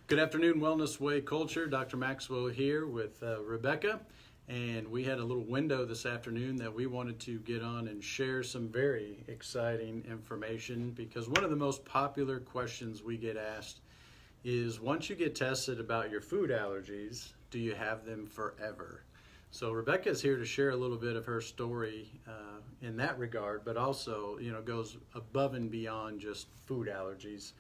Good afternoon, Wellness Way Culture. Dr. Maxwell here with Rebecca, and we had a little window this afternoon that we wanted to get on and share some very exciting information, because one of the most popular questions we get asked is, once you get tested about your food allergies, do you have them forever? So Rebecca is here to share a little bit of her story in that regard, but also, goes above and beyond just food allergies.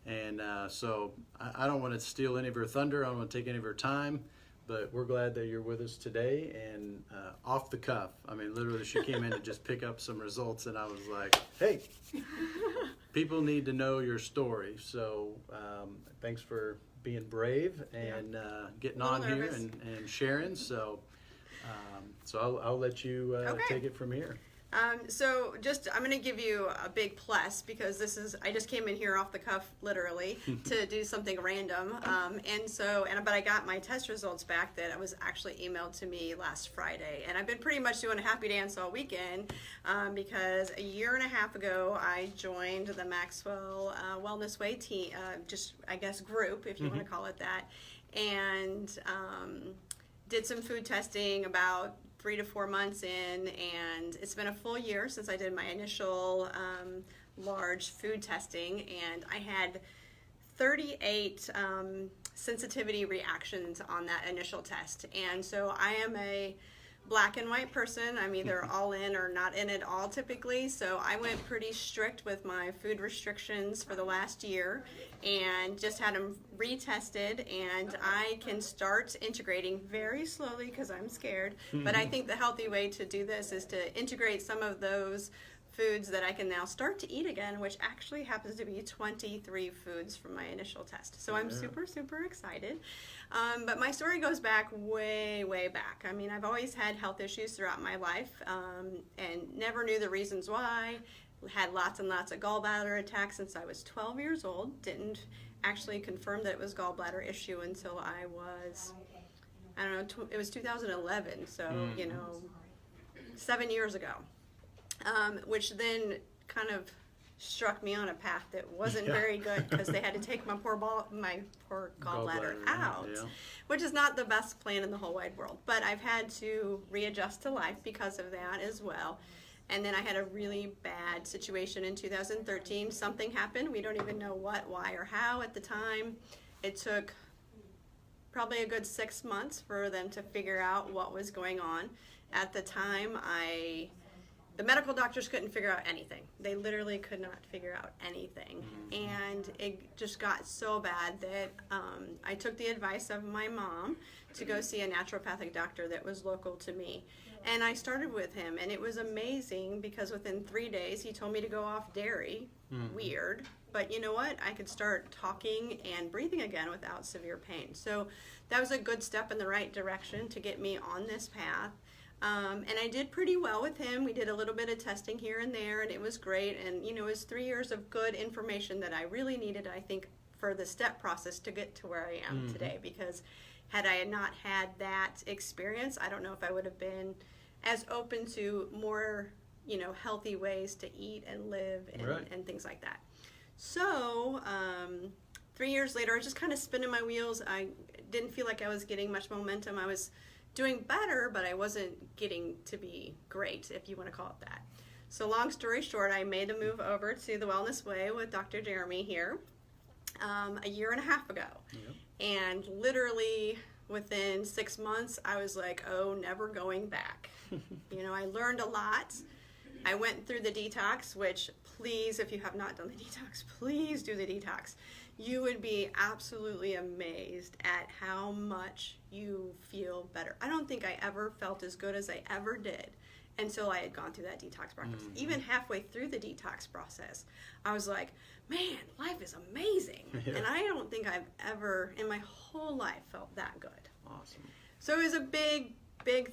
And so I don't want to steal any of her thunder. I don't want to take any of her time, but we're glad that you're with us today. And off the cuff, I mean, literally, she came in to just pick up some results, and I was like, hey, people need to know your story. So thanks for being brave and getting on here and sharing. So I'll let you take it from here. I'm going to give you a big plus, because I just came in here off the cuff, literally, to do something random. But I got my test results back that was actually emailed to me last Friday. And I've been pretty much doing a happy dance all weekend, because a year and a half ago, I joined the Maxwell Wellness Way team, group, if you want to call it that, and did some food testing about 3 to 4 months in, and it's been a full year since I did my initial large food testing, and I had 38 sensitivity reactions on that initial test. And so I am a black and white person. I'm either all in or not in at all typically. So I went pretty strict with my food restrictions for the last year and just had them retested, and I can start integrating very slowly because I'm scared. But I think the healthy way to do this is to integrate some of those foods that I can now start to eat again, which actually happens to be 23 foods from my initial test. So I'm super, super excited. But my story goes back way, way back. I mean, I've always had health issues throughout my life, and never knew the reasons why. Had lots and lots of gallbladder attacks since I was 12 years old. Didn't actually confirm that it was gallbladder issue until I was, it was 2011, so, 7 years ago. Which then kind of struck me on a path that wasn't very good, because they had to take my poor gallbladder out, which is not the best plan in the whole wide world. But I've had to readjust to life because of that as well. And then I had a really bad situation in 2013. Something happened. We don't even know what, why, or how at the time. It took probably a good 6 months for them to figure out what was going on. At the time, the medical doctors couldn't figure out anything. They literally could not figure out anything. And it just got so bad that I took the advice of my mom to go see a naturopathic doctor that was local to me. And I started with him, and it was amazing, because within 3 days he told me to go off dairy. Weird. But you know what? I could start talking and breathing again without severe pain. So that was a good step in the right direction to get me on this path. And I did pretty well with him. We did a little bit of testing here and there, and it was great. And, it was 3 years of good information that I really needed, I think, for the step process to get to where I am today. Because had I not had that experience, I don't know if I would have been as open to more, healthy ways to eat and live and things like that. So 3 years later, I was just kind of spinning my wheels. I didn't feel like I was getting much momentum. I was doing better, but I wasn't getting to be great, if you want to call it that. So long story short, I made the move over to the Wellness Way with Dr. Jeremy here a year and a half ago. And literally within 6 months, I was like, oh, never going back. I learned a lot. I went through the detox, which, please, if you have not done the detox, please do the detox. You would be absolutely amazed at how much you feel better. I don't think I ever felt as good as I ever did until I had gone through that detox process. Even halfway through the detox process, I was like, man, life is amazing. And I don't think I've ever in my whole life felt that good. Awesome. So it was a big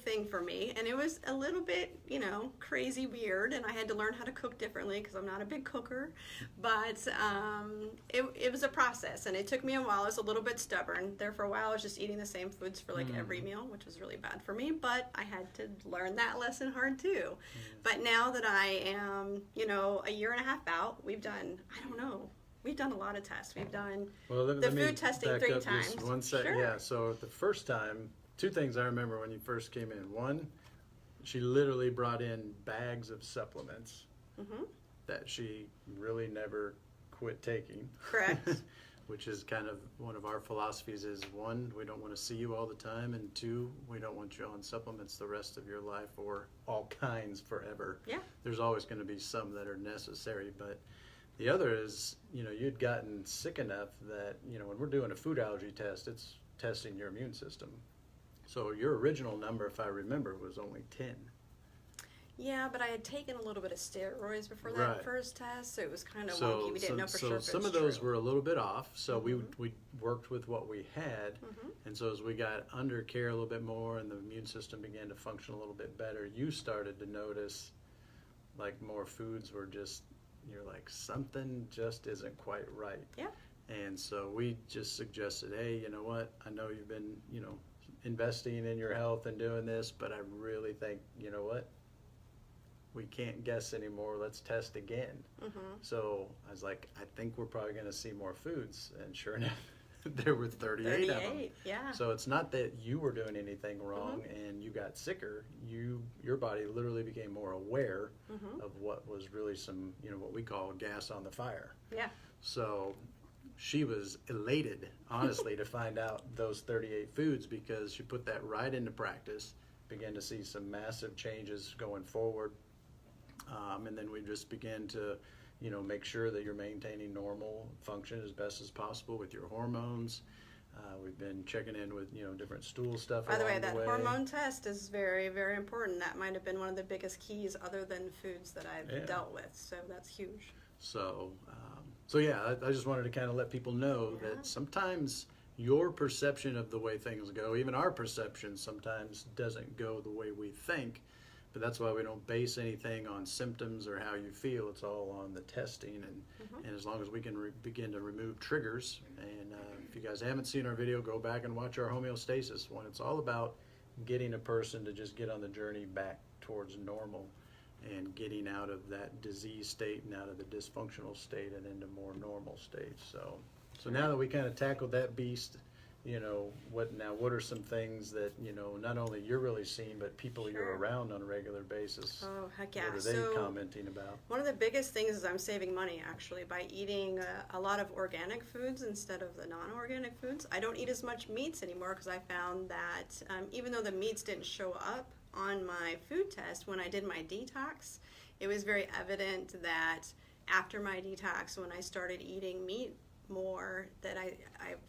thing for me, and it was a little bit, crazy weird, and I had to learn how to cook differently because I'm not a big cooker, but it was a process, and it took me a while. I was a little bit stubborn. There for a while, I was just eating the same foods for every meal, which was really bad for me, but I had to learn that lesson hard too. But now that I am, a year and a half out, we've done, we've done a lot of tests. We've done Well, the food testing back 3 up times. just one sec. Sure. Yeah, so the first time, two things I remember when you first came in. One, she literally brought in bags of supplements that she really never quit taking. Correct. Which is kind of one of our philosophies is one, we don't want to see you all the time, and two, we don't want you on supplements the rest of your life or all kinds forever. Yeah. There's always going to be some that are necessary, but the other is, you'd gotten sick enough that, when we're doing a food allergy test, it's testing your immune system. So your original number, if I remember, was only 10. Yeah, but I had taken a little bit of steroids before that Right. first test, so it was kind of wonky. We didn't know for sure if some it's of those true. were a little bit off. So we worked with what we had, and so as we got under care a little bit more, and the immune system began to function a little bit better, you started to notice like more foods were just you're like something just isn't quite right. Yeah. And so we just suggested, hey, you know what? I know you've been investing in your health and doing this, but I really think what. We can't guess anymore. Let's test again. So I was like, I think we're probably going to see more foods. And sure enough, there were 38 of them. Yeah. So it's not that you were doing anything wrong and you got sicker. Your body literally became more aware of what was really some, what we call gas on the fire. Yeah. So she was elated, honestly, to find out those 38 foods because she put that right into practice, began to see some massive changes going forward. And then we just began to, make sure that you're maintaining normal function as best as possible with your hormones. We've been checking in with, different stool stuff. By the way, that way. hormone test is very, very important. That might have been one of the biggest keys other than foods that I've dealt with. So that's huge. So yeah, I just wanted to kind of let people know that sometimes your perception of the way things go, even our perception sometimes doesn't go the way we think. But that's why we don't base anything on symptoms or how you feel. It's all on the testing. And as long as we can begin to remove triggers. And if you guys haven't seen our video, go back and watch our homeostasis one. It's all about getting a person to just get on the journey back towards normal and getting out of that disease state and out of the dysfunctional state and into more normal states. So now that we kind of tackled that beast, what are some things that, not only you're really seeing, but people you're around on a regular basis? Oh, heck yeah. What are they commenting about? One of the biggest things is I'm saving money, actually, by eating a lot of organic foods instead of the non-organic foods. I don't eat as much meats anymore because I found that even though the meats didn't show up on my food test, when I did my detox, it was very evident that after my detox, when I started eating meat more, that I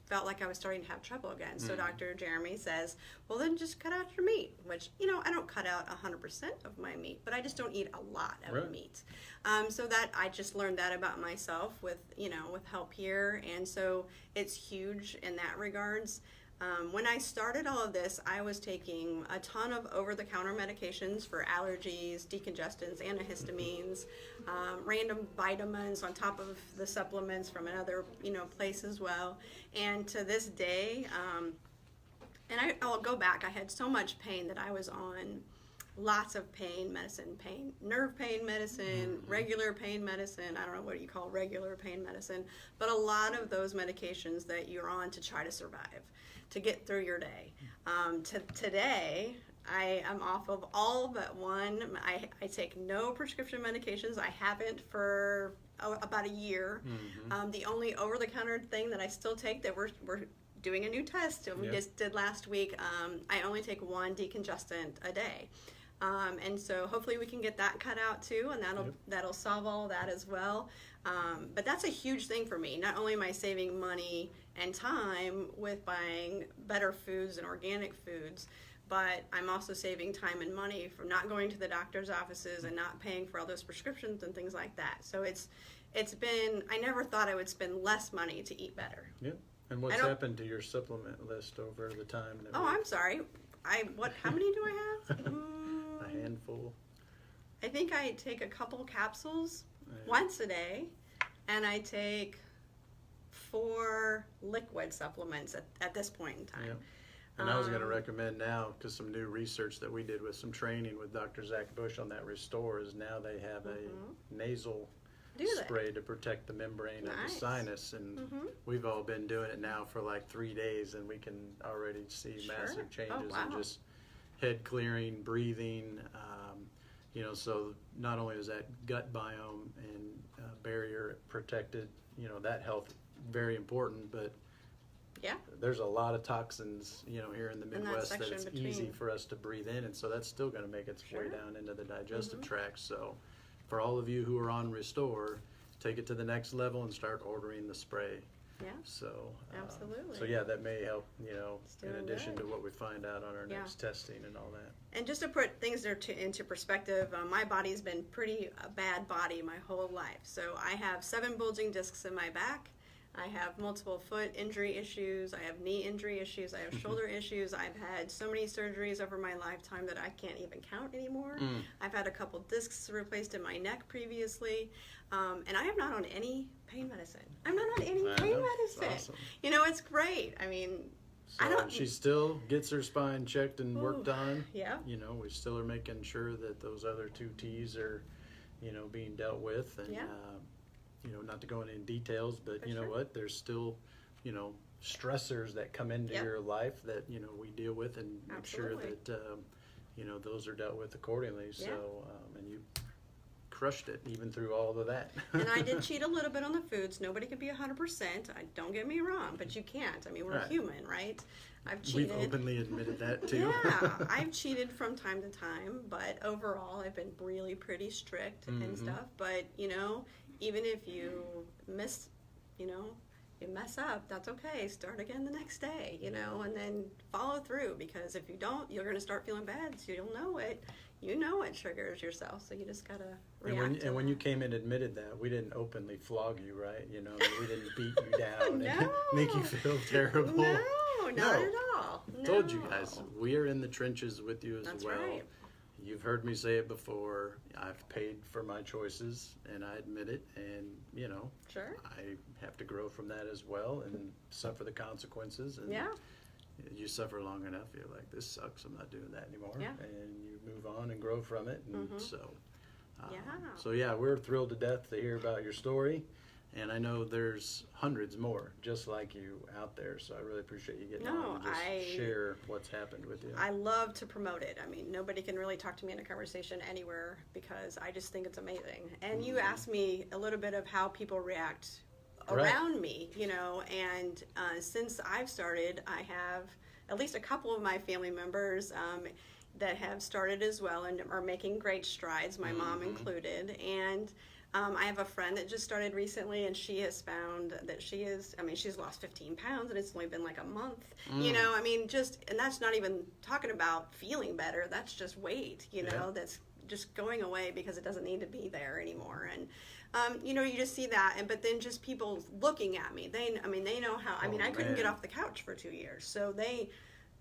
felt like I was starting to have trouble again. So Dr. Jeremy says, well, then just cut out your meat, which, I don't cut out 100% of my meat, but I just don't eat a lot of meat. So that I just learned that about myself with help here. And so it's huge in that regards. When I started all of this, I was taking a ton of over-the-counter medications for allergies, decongestants, antihistamines, random vitamins on top of the supplements from another, place as well. And to this day, I'll go back, I had so much pain that I was on lots of pain medicine, nerve pain medicine, regular pain medicine. I don't know what you call regular pain medicine, but a lot of those medications that you're on to try to survive, to get through your day. Today, I am off of all but one. I take no prescription medications. I haven't for about a year. The only over-the-counter thing that I still take that we're doing a new test we just did last week, I only take one decongestant a day. And so hopefully we can get that cut out too, and that'll solve all that as well. But that's a huge thing for me. Not only am I saving money and time with buying better foods and organic foods, but I'm also saving time and money from not going to the doctor's offices and not paying for all those prescriptions and things like that. So it's been, I never thought I would spend less money to eat better. Yeah. And what's happened to your supplement list over the time? I'm sorry. How many do I have? A handful. I think I take a couple capsules once a day, and I take 4 liquid supplements at this point in time. Yeah. And I was going to recommend now, because some new research that we did with some training with Dr. Zach Bush on that Restore is now they have a nasal Do they? spray to protect the membrane of the Nice. sinus, and we've all been doing it now for like 3 days, and we can already see Sure. massive changes Oh, wow. in just head clearing, breathing. So not only is that gut biome and barrier protected, that health very important, but Yeah. there's a lot of toxins, here in the that Midwest that section it's between. easy for us to breathe in, and so that's still going to make its way Sure. down into the digestive tract. So for all of you who are on Restore, take it to the next level and start ordering the spray. Yeah. So Absolutely. So yeah, that may help, It's in doing addition good. to what we find out on our Yeah. next testing and all that. And just to put things there into perspective, my body's been pretty a bad body my whole life. So I have 7 bulging discs in my back. I have multiple foot injury issues. I have knee injury issues. I have shoulder issues. I've had so many surgeries over my lifetime that I can't even count anymore. I've had a couple discs replaced in my neck previously. And I am not on any pain medicine. I'm not on any I pain know. medicine. It's awesome. It's great. I mean, So I don't. she still gets her spine checked and worked on. Yeah. We still are making sure that those other 2 T's are, being dealt with. And, Yeah. not to go into details, but For you know sure. what? There's still, stressors that come into Yep. your life that, we deal with and make sure Absolutely. that, those are dealt with accordingly. Yeah. So, and you crushed it even through all of that. And I did cheat a little bit on the foods. Nobody can be 100%. Don't get me wrong, but you can't. I mean, we're Right. human, right? I've We've cheated. openly admitted that too. Yeah, I've cheated from time to time, but overall, I've been really pretty strict and stuff. But even if you miss, you mess up, that's okay. Start again the next day, and then follow through, because if you don't, you're going to start feeling bad. So you'll know it. You know it triggers yourself, so you just gotta react. And when you came and admitted that, we didn't openly flog you, right? We didn't beat you down and No. make you feel terrible. No, not at all. Told you No. guys, we are in the trenches with you as That's well. right. You've heard me say it before. I've paid for my choices, and I admit it. And Sure. I have to grow from that as well and suffer the consequences. And Yeah. you suffer long enough, you're like, this sucks, I'm not doing that anymore. Yeah. And you move on and grow from it. And Yeah. so yeah, we're thrilled to death to hear about your story. And I know there's hundreds more just like you out there. So I really appreciate you getting on and just share what's happened with you. I love to promote it. I mean, nobody can really talk to me in a conversation anywhere because I just think it's amazing. And you asked me a little bit of how people react around me, and since I've started, I have at least a couple of my family members that have started as well and are making great strides, my mom included. And I have a friend that just started recently, and she has found that she's lost 15 pounds, and it's only been like a month. And that's not even talking about feeling better. That's just weight, that's just going away because it doesn't need to be there anymore. And you just see that, but then just people looking at me. They know how. I couldn't get off the couch for 2 years, so they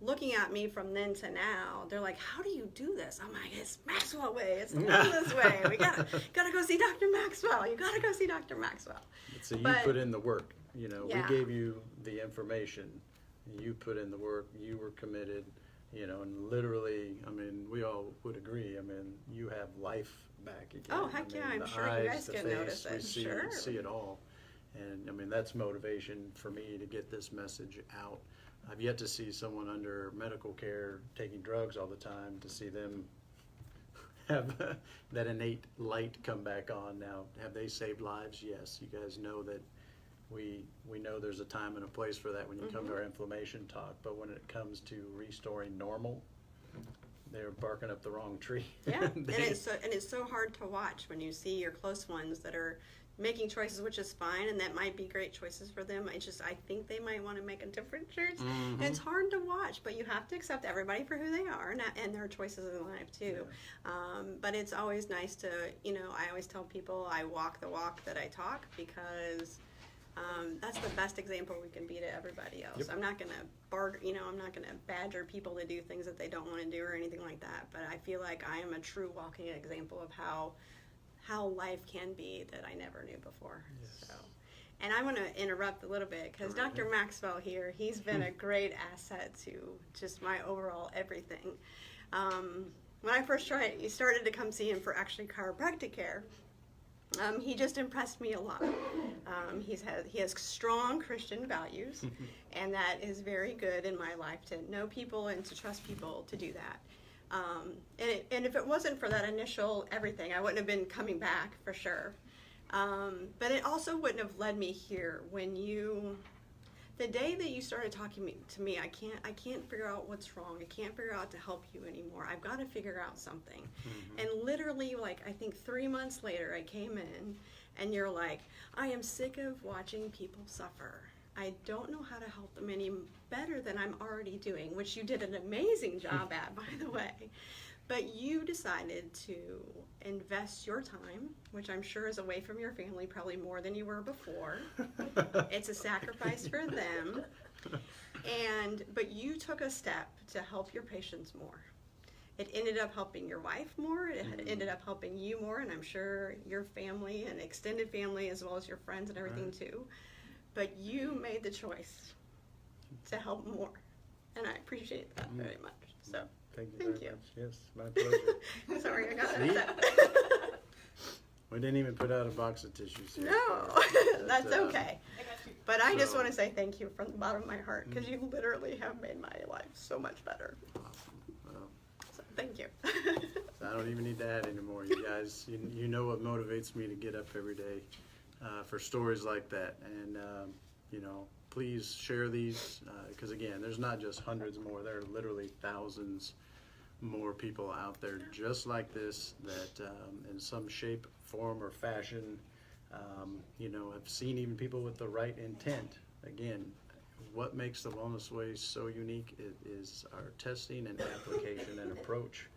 looking at me from then to now. They're like, "How do you do this?" I'm like, "It's Maxwell way. It's this way. We gotta go see Dr. Maxwell. You gotta go see Dr. Maxwell." So you put in the work. We Yeah. gave you the information. You put in the work. You were committed. And literally, we all would agree. You have life back again. Oh, heck yeah, I'm the sure you eyes, guys the can face, notice it. We Sure. see it all. And that's motivation for me to get this message out. I've yet to see someone under medical care taking drugs all the time to see them have that innate light come back on. Now, have they saved lives? Yes. You guys know that we know there's a time and a place for that when you come to our inflammation talk, but when it comes to restoring normal, they're barking up the wrong tree. Yeah, and it's so hard to watch when you see your close ones that are making choices, which is fine, and that might be great choices for them. I think they might want to make a different choice. And it's hard to watch, but you have to accept everybody for who they are and their choices in life too. Yeah. But it's always nice to, I always tell people I walk the walk that I talk, because that's the best example we can be to everybody else. Yep. I'm not going to I'm not going to badger people to do things that they don't want to do or anything like that. But I feel like I am a true walking example of how life can be that I never knew before. Yes. So, and I'm going to interrupt a little bit because Dr. Maxwell here, he's been a great asset to just my overall everything. When I first started to come see him for actually chiropractic care, He just impressed me a lot. He has strong Christian values, and that is very good in my life to know people and to trust people to do that. And if it wasn't for that initial everything, I wouldn't have been coming back for sure. But it also wouldn't have led me here when the day that you started talking to me, I can't figure out what's wrong. I can't figure out to help you anymore. I've got to figure out something. Mm-hmm. And literally, like, I think 3 months later, I came in, and you're like, I am sick of watching people suffer. I don't know how to help them any better than I'm already doing, which you did an amazing job at, by the way. But you decided to invest your time, which I'm sure is away from your family probably more than you were before. It's a sacrifice for them. But you took a step to help your patients more. It ended up helping your wife more. It ended up helping you more, and I'm sure your family and extended family as well as your friends and everything too. But you made the choice to help more, and I appreciate that very much. So. Thank you very much. Yes, my pleasure. Sorry, I got upset. We didn't even put out a box of tissues here. No, that's okay. But I just want to say thank you from the bottom of my heart, because you literally have made my life so much better. Awesome. Well, so thank you. So I don't even need to add anymore. You guys, you know what motivates me to get up every day for stories like that. And, please share these, because again, there's not just hundreds more, there are literally thousands more people out there just like this that in some shape, form, or fashion, have seen even people with the right intent. Again, what makes the Wellness Way so unique is our testing and application and approach.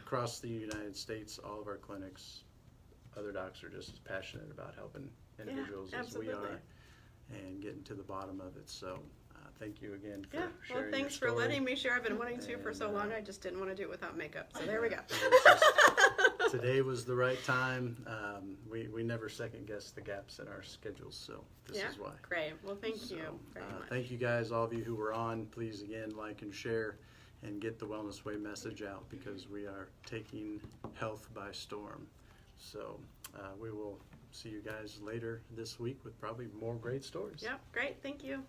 Across the United States, all of our clinics, other docs are just as passionate about helping individuals as we are and getting to the bottom of it. So thank you again for sharing. Well, thanks your for story. letting me share. I've been wanting to for so long. I just didn't want to do it without makeup. So there we go. Today was the right time. We never second guess the gaps in our schedules, so this is why. Great. Well, thank you very much. Thank you guys, all of you who were on. Please again like and share and get the Wellness Way message out, because we are taking health by storm. So we will see you guys later this week with probably more great stories. Yep. Great. Thank you.